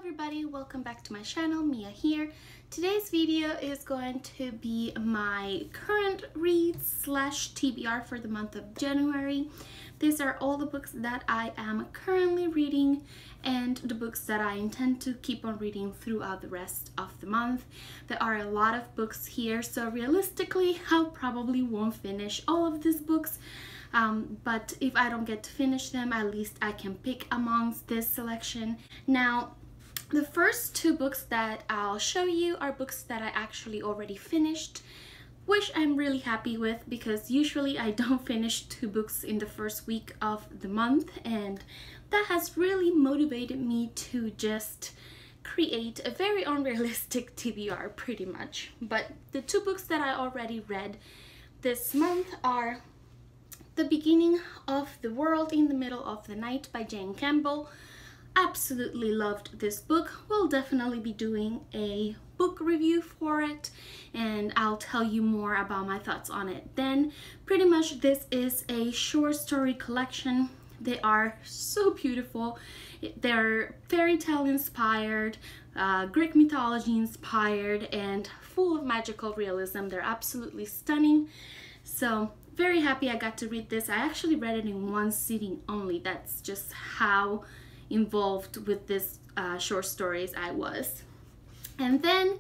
everybody, welcome back to my channel. Mia here. Today's video is going to be my current reads slash TBR for the month of January. These are all the books that I am currently reading and the books that I intend to keep on reading throughout the rest of the month. There are a lot of books here, so realistically I probably won't finish all of these books. But if I don't get to finish them, at least I can pick amongst this selection. Now, the first two books that I'll show you are books that I actually already finished, which I'm really happy with because usually I don't finish two books in the first week of the month, and that has really motivated me to just create a very unrealistic TBR pretty much. But the two books that I already read this month are The Beginning of the World in the Middle of the Night by Jane Campbell. Absolutely loved this book. We'll definitely be doing a book review for it and I'll tell you more about my thoughts on it then. Pretty much this is a short story collection. They are so beautiful. They're fairy tale inspired, Greek mythology inspired, and full of magical realism. They're absolutely stunning. So very happy I got to read this. I actually read it in one sitting only. That's just how involved with this short stories I was. And then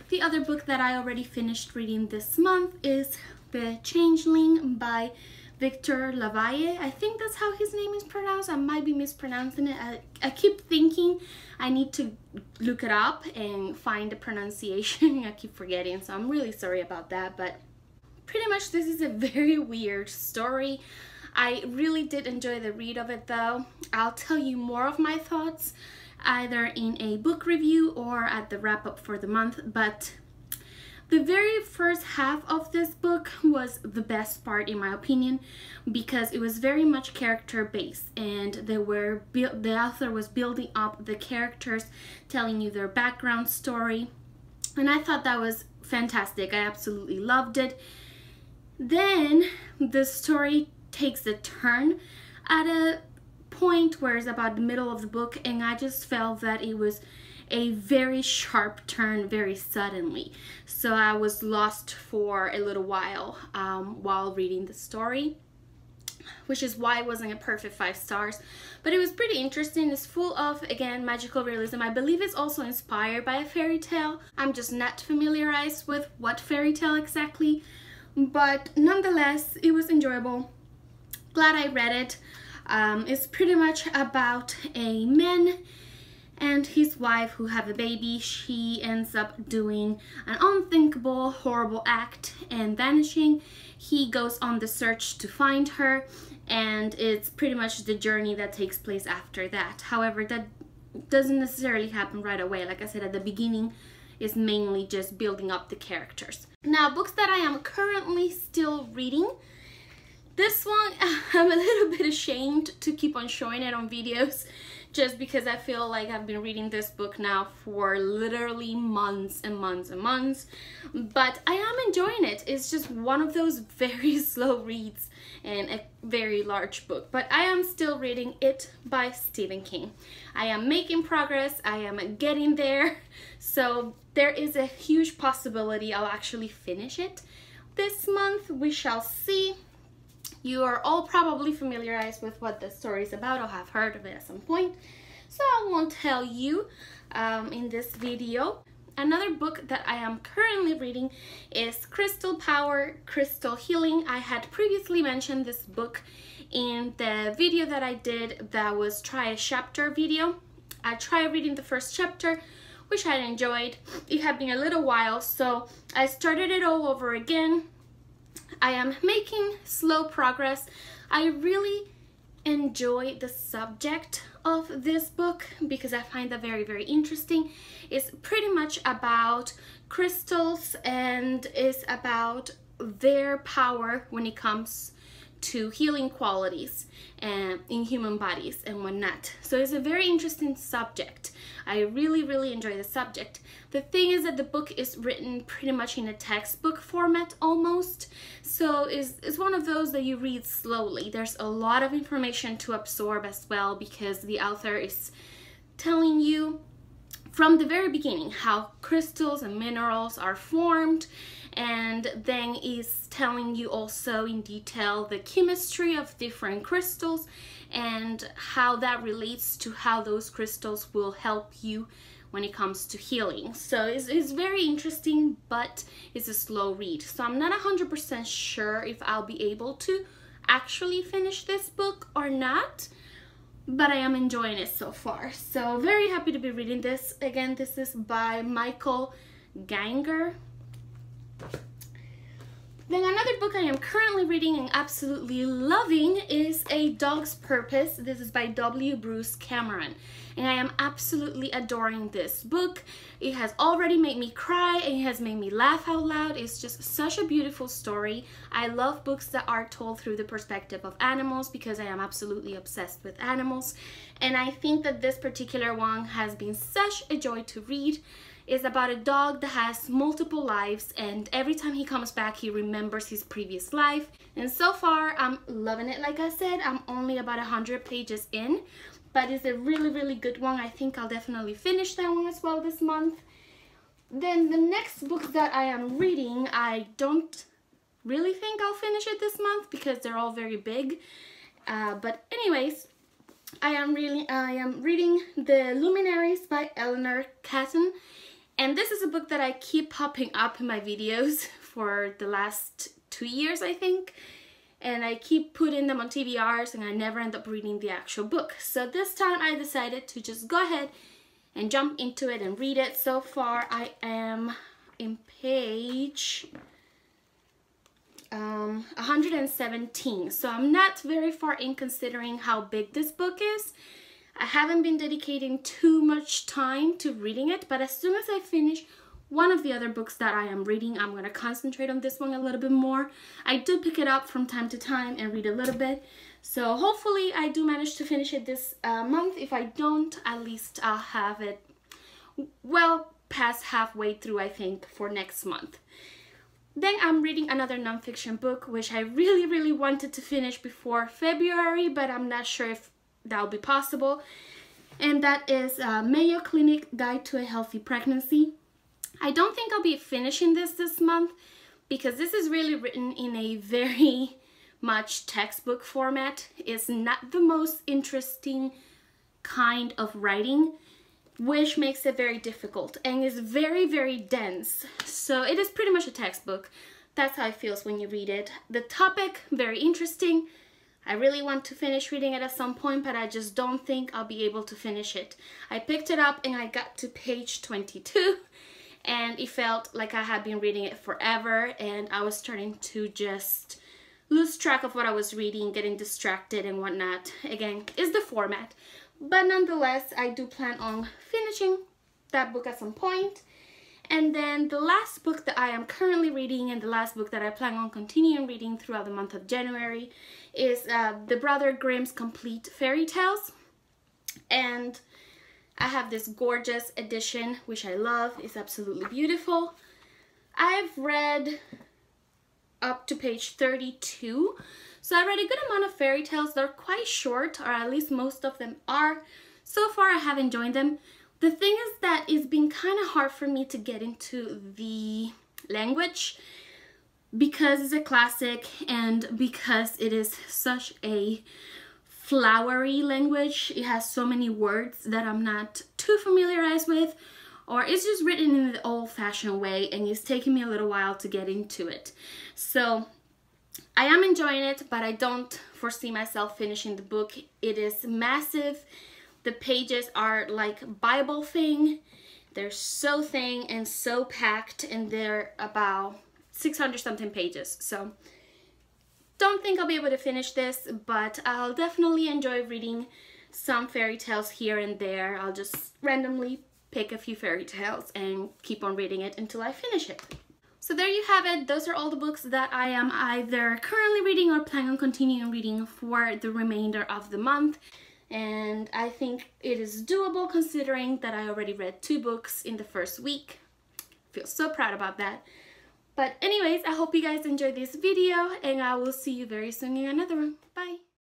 the other book that I already finished reading this month is The Changeling by Victor Laval. I think that's how his name is pronounced. I might be mispronouncing it. I keep thinking I need to look it up and find the pronunciation. I keep forgetting, so I'm really sorry about that. But pretty much this is a very weird story. I really did enjoy the read of it though. I'll tell you more of my thoughts either in a book review or at the wrap up for the month, but the very first half of this book was the best part in my opinion because it was very much character based and the author was building up the characters, telling you their background story, and I thought that was fantastic. I absolutely loved it. Then the story takes a turn at a point where it's about the middle of the book, and I just felt that it was a very sharp turn very suddenly. So I was lost for a little while reading the story, which is why it wasn't a perfect 5 stars. But it was pretty interesting. It's full of, again, magical realism. I believe it's also inspired by a fairy tale. I'm just not familiarized with what fairy tale exactly. But nonetheless, it was enjoyable. Glad I read it. It's pretty much about a man and his wife who have a baby. She ends up doing an unthinkable, horrible act and vanishing. He goes on the search to find her, and it's pretty much the journey that takes place after that. However, that doesn't necessarily happen right away. Like I said, at the beginning is mainly just building up the characters. Now, books that I am currently still reading. This one, I'm a little bit ashamed to keep on showing it on videos just because I feel like I've been reading this book now for literally months and months and months. But I am enjoying it. It's just one of those very slow reads and a very large book. But I am still reading It by Stephen King. I am making progress. I am getting there. So there is a huge possibility I'll actually finish it this month. We shall see. You are all probably familiarized with what the story is about or have heard of it at some point, so I won't tell you in this video. Another book that I am currently reading is Crystal Power, Crystal Healing. I had previously mentioned this book in the video that I did that was Try a Chapter video. I tried reading the first chapter, which I enjoyed. It had been a little while, so I started it all over again. I am making slow progress. I really enjoy the subject of this book because I find that very, very interesting. It's pretty much about crystals and is about their power when it comes to healing qualities in human bodies and whatnot. So it's a very interesting subject. I really, really enjoy the subject. The thing is that the book is written pretty much in a textbook format almost. So it's one of those that you read slowly. There's a lot of information to absorb as well because the author is telling you from the very beginning, how crystals and minerals are formed, and then is telling you also in detail the chemistry of different crystals and how that relates to how those crystals will help you when it comes to healing. So it's very interesting, but it's a slow read. So I'm not 100% sure if I'll be able to actually finish this book or not, but I am enjoying it so far. So very happy to be reading this. Again, this is by Michael Ganger. Then another book I am currently reading and absolutely loving is A Dog's Purpose. This is by W. Bruce Cameron. And I am absolutely adoring this book. It has already made me cry and it has made me laugh out loud. It's just such a beautiful story. I love books that are told through the perspective of animals because I am absolutely obsessed with animals. And I think that this particular one has been such a joy to read. It's about a dog that has multiple lives, and every time he comes back he remembers his previous life. And so far I'm loving it. Like I said, I'm only about 100 pages in, but it's a really good one. I think I'll definitely finish that one as well this month. Then the next book that I am reading, I don't really think I'll finish it this month because they're all very big, but anyways, I am reading The Luminaries by Eleanor Catton. And this is a book that I keep popping up in my videos for the last 2 years, I think. And I keep putting them on TBRs and I never end up reading the actual book. So this time I decided to just go ahead and jump into it and read it. So far I am in page 117. So I'm not very far in considering how big this book is. I haven't been dedicating too much time to reading it, but as soon as I finish one of the other books that I am reading, I'm going to concentrate on this one a little bit more. I do pick it up from time to time and read a little bit, so hopefully I do manage to finish it this month. If I don't, at least I'll have it well past halfway through, I think, for next month. Then I'm reading another nonfiction book, which I really wanted to finish before February, but I'm not sure if that'll be possible, and that is Mayo Clinic Guide to a Healthy Pregnancy. I don't think I'll be finishing this month because this is really written in a very much textbook format. It's not the most interesting kind of writing, which makes it very difficult, and is very dense. So it is pretty much a textbook. That's how it feels when you read it. The topic, very interesting. I really want to finish reading it at some point, but I just don't think I'll be able to finish it. I picked it up and I got to page 22 and it felt like I had been reading it forever, and I was starting to just lose track of what I was reading, getting distracted and whatnot. Again, it's the format, but nonetheless, I do plan on finishing that book at some point. And then the last book that I am currently reading, and the last book that I plan on continuing reading throughout the month of January, is the Brother Grimm's Complete Fairy Tales. And I have this gorgeous edition, which I love. It's absolutely beautiful. I've read up to page 32. So I read a good amount of fairy tales. They're quite short, or at least most of them are. So far I have enjoyed them. The thing is that it's been kind of hard for me to get into the language because it's a classic and because it is such a flowery language. It has so many words that I'm not too familiarized with, or it's just written in the old-fashioned way, and it's taken me a little while to get into it. So I am enjoying it, but I don't foresee myself finishing the book. It is massive. The pages are like Bible thing. They're so thin and so packed, and they're about 600 something pages. So don't think I'll be able to finish this, but I'll definitely enjoy reading some fairy tales here and there. I'll just randomly pick a few fairy tales and keep on reading it until I finish it. So there you have it. Those are all the books that I am either currently reading or plan on continuing reading for the remainder of the month. And I think it is doable considering that I already read 2 books in the first week. I feel so proud about that. But anyways, I hope you guys enjoyed this video, and I will see you very soon in another one. Bye!